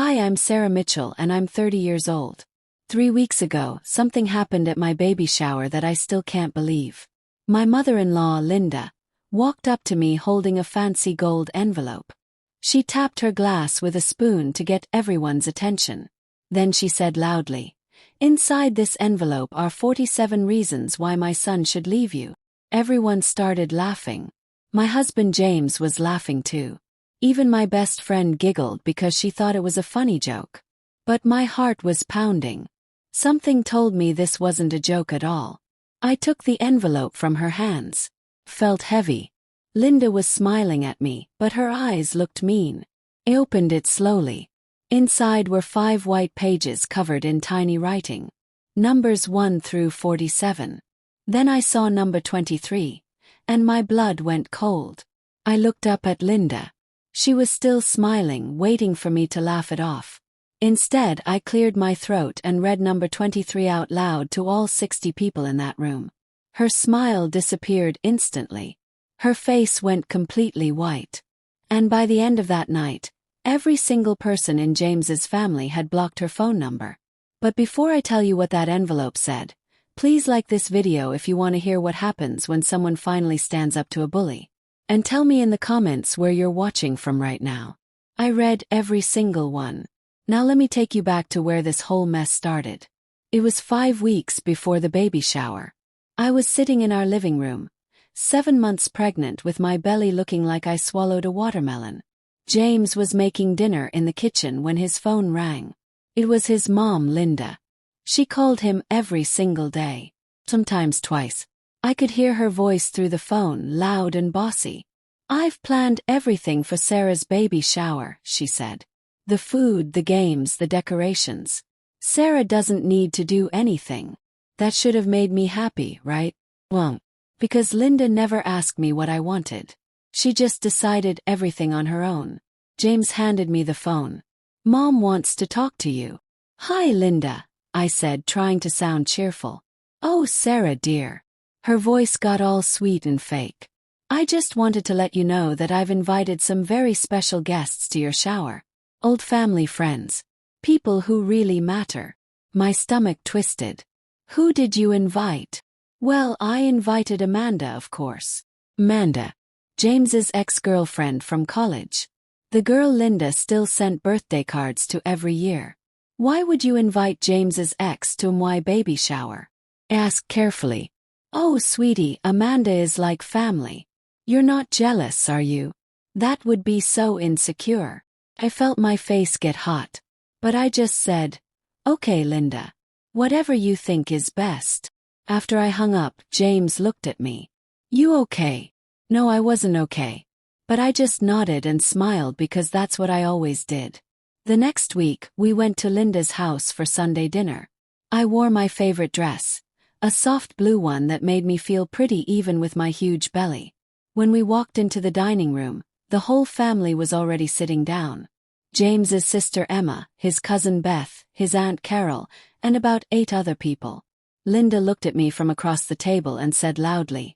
Hi, I'm Sarah Mitchell and I'm 30 years old. 3 weeks ago, something happened at my baby shower that I still can't believe. My mother-in-law, Linda, walked up to me holding a fancy gold envelope. She tapped her glass with a spoon to get everyone's attention. Then she said loudly, "Inside this envelope are 47 reasons why my son should leave you." Everyone started laughing. My husband James was laughing too. Even my best friend giggled because she thought it was a funny joke. But my heart was pounding. Something told me this wasn't a joke at all. I took the envelope from her hands. Felt heavy. Linda was smiling at me, but her eyes looked mean. I opened it slowly. Inside were 5 white pages covered in tiny writing. Numbers 1 through 47. Then I saw number 23, and my blood went cold. I looked up at Linda. She was still smiling, waiting for me to laugh it off. Instead, I cleared my throat and read number 23 out loud to all 60 people in that room. Her smile disappeared instantly. Her face went completely white. And by the end of that night, every single person in James's family had blocked her phone number. But before I tell you what that envelope said, please like this video if you want to hear what happens when someone finally stands up to a bully. And tell me in the comments where you're watching from right now. I read every single one. Now let me take you back to where this whole mess started. It was 5 weeks before the baby shower. I was sitting in our living room, 7 months pregnant with my belly looking like I swallowed a watermelon. James was making dinner in the kitchen when his phone rang. It was his mom, Linda. She called him every single day, sometimes twice. I could hear her voice through the phone, loud and bossy. "I've planned everything for Sarah's baby shower," she said. "The food, the games, the decorations. Sarah doesn't need to do anything. That should have made me happy, right? Well, because Linda never asked me what I wanted. She just decided everything on her own." James handed me the phone. "Mom wants to talk to you." "Hi, Linda," I said, trying to sound cheerful. "Oh, Sarah dear." Her voice got all sweet and fake. "I just wanted to let you know that I've invited some very special guests to your shower. Old family friends. People who really matter." My stomach twisted. "Who did you invite?" "Well, I invited Amanda, of course." Amanda. James's ex-girlfriend from college. The girl Linda still sent birthday cards to every year. "Why would you invite James's ex to my baby shower?" I asked carefully. "Oh, sweetie, Amanda is like family. You're not jealous, are you? That would be so insecure." I felt my face get hot. But I just said, "Okay, Linda. Whatever you think is best." After I hung up, James looked at me. "You okay?" No, I wasn't okay. But I just nodded and smiled because that's what I always did. The next week, we went to Linda's house for Sunday dinner. I wore my favorite dress, a soft blue one that made me feel pretty even with my huge belly. When we walked into the dining room, the whole family was already sitting down. James's sister Emma, his cousin Beth, his aunt Carol, and about 8 other people. Linda looked at me from across the table and said loudly,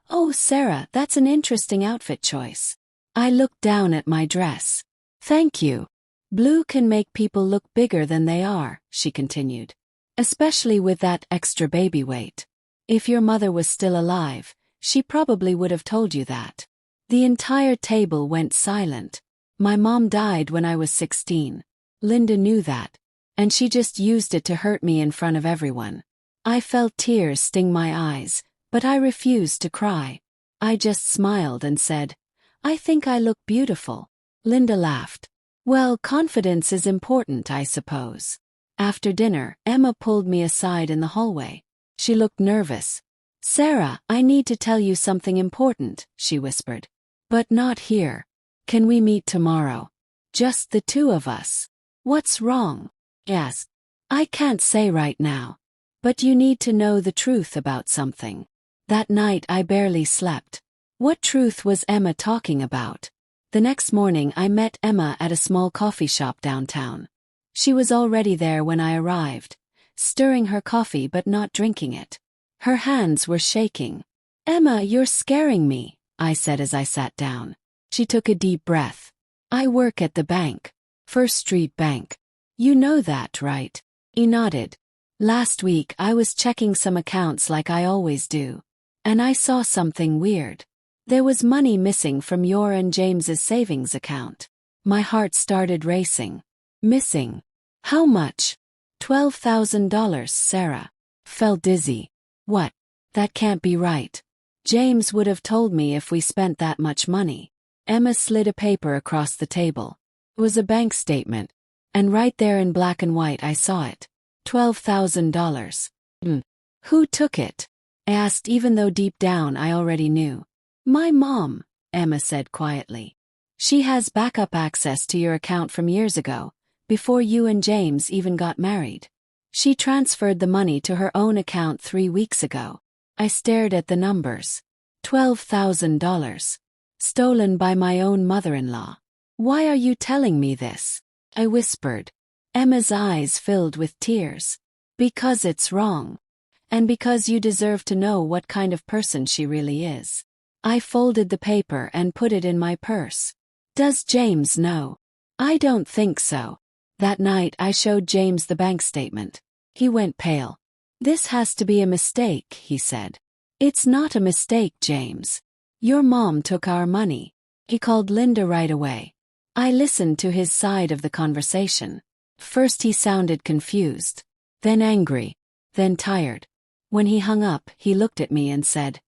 "Oh, Sarah, that's an interesting outfit choice." I looked down at my dress. "Thank you. Blue can make people look bigger than they are," she continued. "Especially with that extra baby weight. If your mother was still alive, she probably would have told you that." The entire table went silent. My mom died when I was 16. Linda knew that. And she just used it to hurt me in front of everyone. I felt tears sting my eyes, but I refused to cry. I just smiled and said, "I think I look beautiful." Linda laughed. "Well, confidence is important, I suppose." After dinner, Emma pulled me aside in the hallway. She looked nervous. "Sarah, I need to tell you something important," she whispered. "But not here. Can we meet tomorrow? Just the 2 of us." "What's wrong?" I asked. "I can't say right now. But you need to know the truth about something." That night I barely slept. What truth was Emma talking about? The next morning I met Emma at a small coffee shop downtown. She was already there when I arrived, stirring her coffee but not drinking it. Her hands were shaking. "Emma, you're scaring me," I said as I sat down. She took a deep breath. "I work at the bank. First Street Bank. You know that, right? He nodded. Last week I was checking some accounts like I always do. And I saw something weird. There was money missing from your and James's savings account. My heart started racing. Missing? How much? $12,000, Sarah. Felt dizzy. What? That can't be right. James would have told me if we spent that much money. Emma slid a paper across the table. It was a bank statement. And right there in black and white I saw it. $12,000. Who took it? I asked, even though deep down I already knew. My mom, Emma said quietly. She has backup access to your account from years ago, before you and James even got married. She transferred the money to her own account 3 weeks ago. I stared at the numbers. $12,000. Stolen by my own mother-in-law. Why are you telling me this? I whispered. Emma's eyes filled with tears. Because it's wrong. And because you deserve to know what kind of person she really is. I folded the paper and put it in my purse. Does James know? I don't think so. That night I showed James the bank statement. He went pale. This has to be a mistake, he said. It's not a mistake, James. Your mom took our money. He called Linda right away. I listened to his side of the conversation. First he sounded confused, then angry, then tired. When he hung up, he looked at me and said,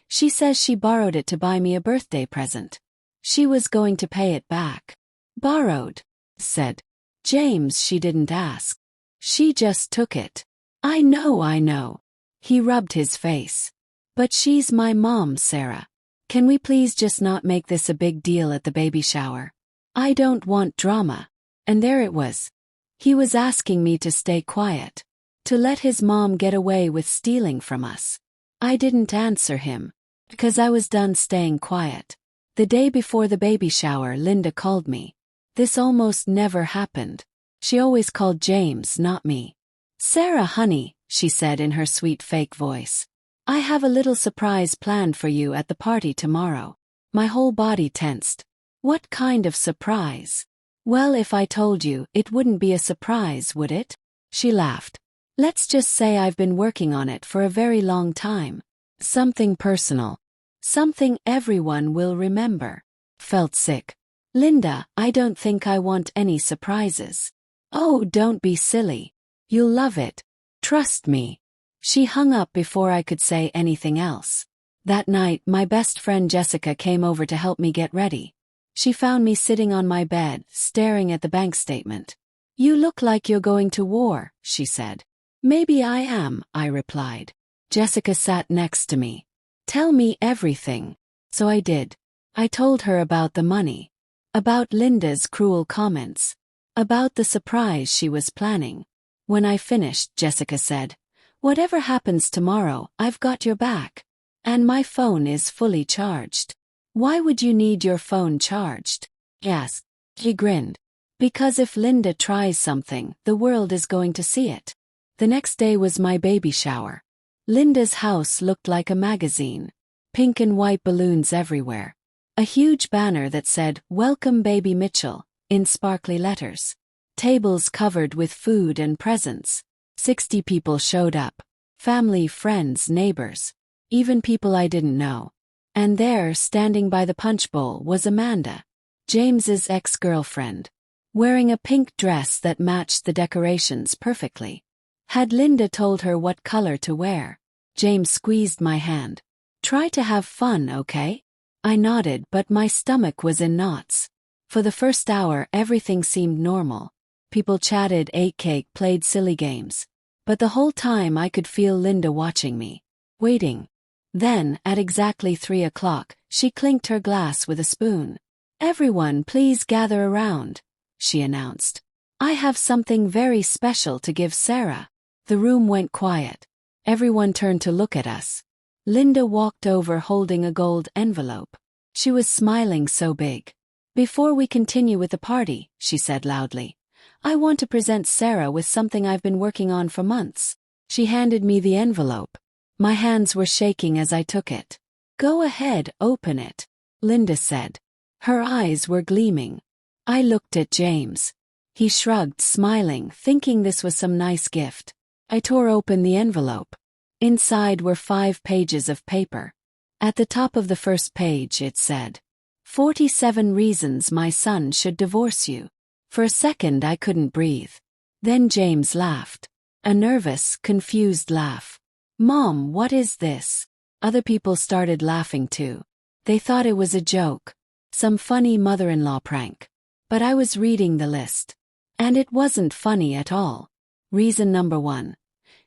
"She says she borrowed it to buy me a birthday present. She was going to pay it back." Borrowed, said James. She didn't ask. She just took it. I know. He rubbed his face. But she's my mom, Sarah. Can we please just not make this a big deal at the baby shower? I don't want drama. And there it was. He was asking me to stay quiet. To let his mom get away with stealing from us. I didn't answer him. Because I was done staying quiet. The day before the baby shower, Linda called me. This almost never happened. She always called James, not me. "Sarah, honey," she said in her sweet fake voice. "I have a little surprise planned for you at the party tomorrow." My whole body tensed. What kind of surprise? Well, if I told you, it wouldn't be a surprise, would it? She laughed. Let's just say I've been working on it for a very long time. Something personal. Something everyone will remember. Felt sick. Linda, I don't think I want any surprises. Oh, don't be silly. You'll love it. Trust me. She hung up before I could say anything else. That night, my best friend Jessica came over to help me get ready. She found me sitting on my bed, staring at the bank statement. "You look like you're going to war," she said. "Maybe I am," I replied. Jessica sat next to me. "Tell me everything." So I did. I told her about the money. About Linda's cruel comments. About the surprise she was planning. When I finished, Jessica said, "Whatever happens tomorrow, I've got your back. And my phone is fully charged." "Why would you need your phone charged?" Yes. He grinned. "Because if Linda tries something, the world is going to see it." The next day was my baby shower. Linda's house looked like a magazine. Pink and white balloons everywhere. A huge banner that said, "Welcome Baby Mitchell," in sparkly letters. Tables covered with food and presents. 60 people showed up. Family, friends, neighbors. Even people I didn't know. And there, standing by the punch bowl, was Amanda, James's ex-girlfriend, wearing a pink dress that matched the decorations perfectly. Had Linda told her what color to wear? James squeezed my hand. "Try to have fun, okay?" I nodded, but my stomach was in knots. For the first hour, everything seemed normal. People chatted, ate cake, played silly games. But the whole time I could feel Linda watching me, waiting. Then, at exactly 3 o'clock, she clinked her glass with a spoon. "Everyone, please gather around," she announced. "I have something very special to give Sarah." The room went quiet. Everyone turned to look at us. Linda walked over holding a gold envelope. She was smiling so big. "Before we continue with the party," she said loudly, "I want to present Sarah with something I've been working on for months." She handed me the envelope. My hands were shaking as I took it. "Go ahead, open it," Linda said. Her eyes were gleaming. I looked at James. He shrugged, smiling, thinking this was some nice gift. I tore open the envelope. Inside were 5 pages of paper. At the top of the first page it said, 47 reasons my son should divorce you. For a second I couldn't breathe. Then James laughed. A nervous, confused laugh. Mom, what is this? Other people started laughing too. They thought it was a joke. Some funny mother-in-law prank. But I was reading the list. And it wasn't funny at all. Reason number 1.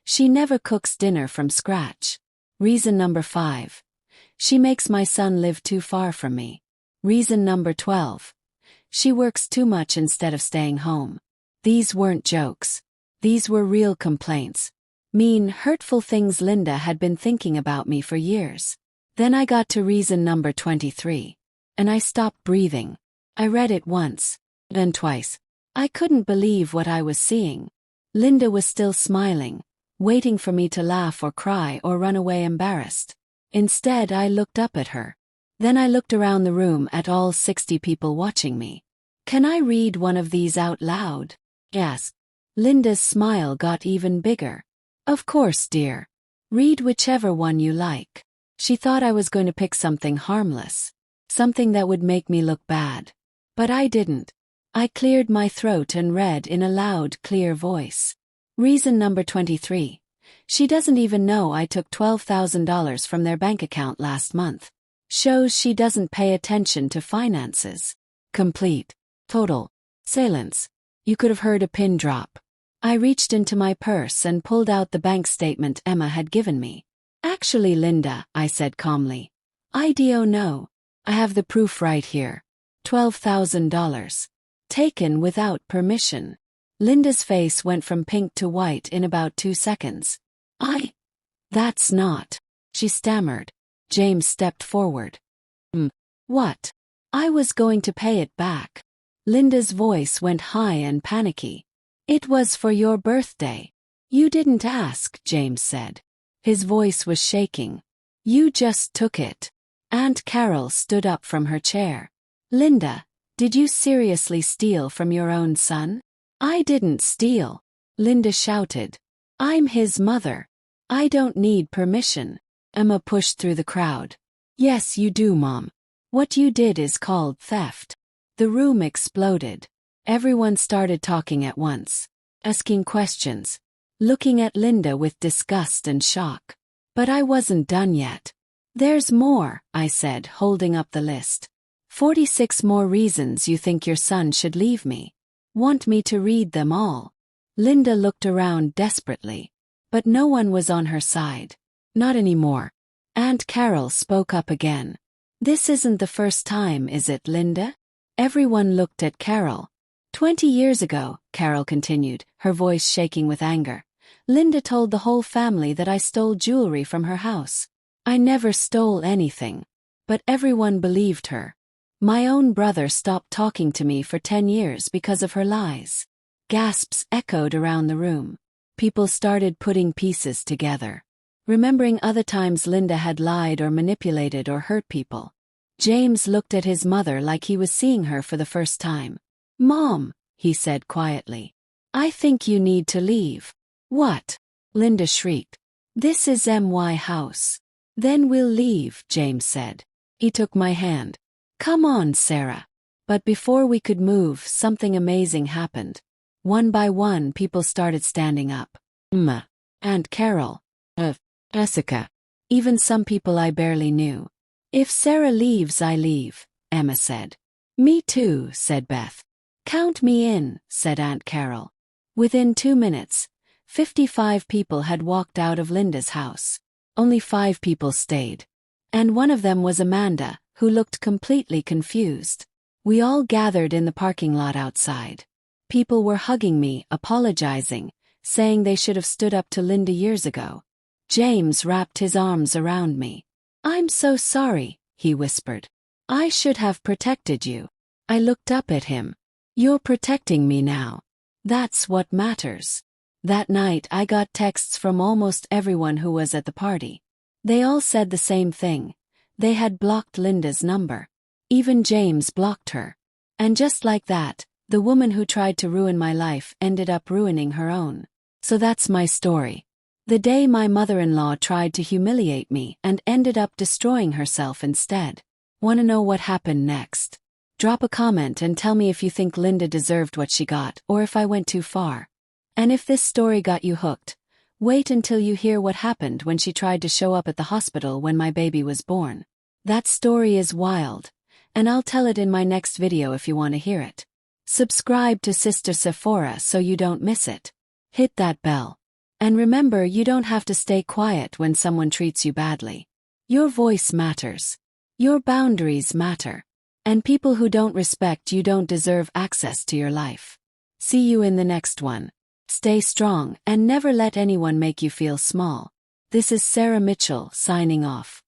She never cooks dinner from scratch. Reason number 5. She makes my son live too far from me. Reason number 12. She works too much instead of staying home. These weren't jokes. These were real complaints. Mean, hurtful things Linda had been thinking about me for years. Then I got to reason number 23. And I stopped breathing. I read it once. Then twice. I couldn't believe what I was seeing. Linda was still smiling, waiting for me to laugh or cry or run away embarrassed. Instead, I looked up at her. Then I looked around the room at all 60 people watching me. Can I read one of these out loud? Yes. Linda's smile got even bigger. Of course, dear. Read whichever one you like. She thought I was going to pick something harmless. Something that would make me look bad. But I didn't. I cleared my throat and read in a loud, clear voice. Reason number 23. She doesn't even know I took $12,000 from their bank account last month. Shows she doesn't pay attention to finances. Complete. Total. Silence. You could have heard a pin drop. I reached into my purse and pulled out the bank statement Emma had given me. Actually, Linda, I said calmly. I don't know. I have the proof right here. $12,000. Taken without permission. Linda's face went from pink to white in about 2 seconds. That's not. She stammered. James stepped forward. What? I was going to pay it back. Linda's voice went high and panicky. It was for your birthday. You didn't ask, James said. His voice was shaking. You just took it. Aunt Carol stood up from her chair. Linda, did you seriously steal from your own son? I didn't steal. Linda shouted. I'm his mother. I don't need permission. Emma pushed through the crowd. Yes, you do, Mom. What you did is called theft. The room exploded. Everyone started talking at once, asking questions, looking at Linda with disgust and shock. But I wasn't done yet. There's more, I said, holding up the list. 46 more reasons you think your son should leave me. Want me to read them all? Linda looked around desperately. But no one was on her side. Not anymore. Aunt Carol spoke up again. This isn't the first time, is it, Linda? Everyone looked at Carol. 20 years ago, Carol continued, her voice shaking with anger. Linda told the whole family that I stole jewelry from her house. I never stole anything. But everyone believed her. My own brother stopped talking to me for 10 years because of her lies. Gasps echoed around the room. People started putting pieces together, remembering other times Linda had lied or manipulated or hurt people. James looked at his mother like he was seeing her for the first time. Mom, he said quietly. I think you need to leave. What? Linda shrieked. This is my house. Then we'll leave, James said. He took my hand. Come on, Sarah. But before we could move, something amazing happened. One by one, people started standing up. Emma. Aunt Carol. Jessica. Even some people I barely knew. If Sarah leaves, I leave, Emma said. Me too, said Beth. Count me in, said Aunt Carol. Within 2 minutes, 55 people had walked out of Linda's house. Only 5 people stayed. And one of them was Amanda, who looked completely confused. We all gathered in the parking lot outside. People were hugging me, apologizing, saying they should have stood up to Linda years ago. James wrapped his arms around me. I'm so sorry, he whispered. I should have protected you. I looked up at him. You're protecting me now. That's what matters. That night I got texts from almost everyone who was at the party. They all said the same thing. They had blocked Linda's number. Even James blocked her. And just like that, The woman who tried to ruin my life ended up ruining her own. So that's my story. The day my mother-in-law tried to humiliate me and ended up destroying herself instead. Want to know what happened next? Drop a comment and tell me if you think Linda deserved what she got or if I went too far. And if this story got you hooked, wait until you hear what happened when she tried to show up at the hospital when my baby was born. That story is wild, and I'll tell it in my next video if you want to hear it. Subscribe to Sister Sephora so you don't miss it. Hit that bell. And remember, you don't have to stay quiet when someone treats you badly. Your voice matters. Your boundaries matter. And people who don't respect you don't deserve access to your life. See you in the next one. Stay strong and never let anyone make you feel small. This is Sarah Mitchell signing off.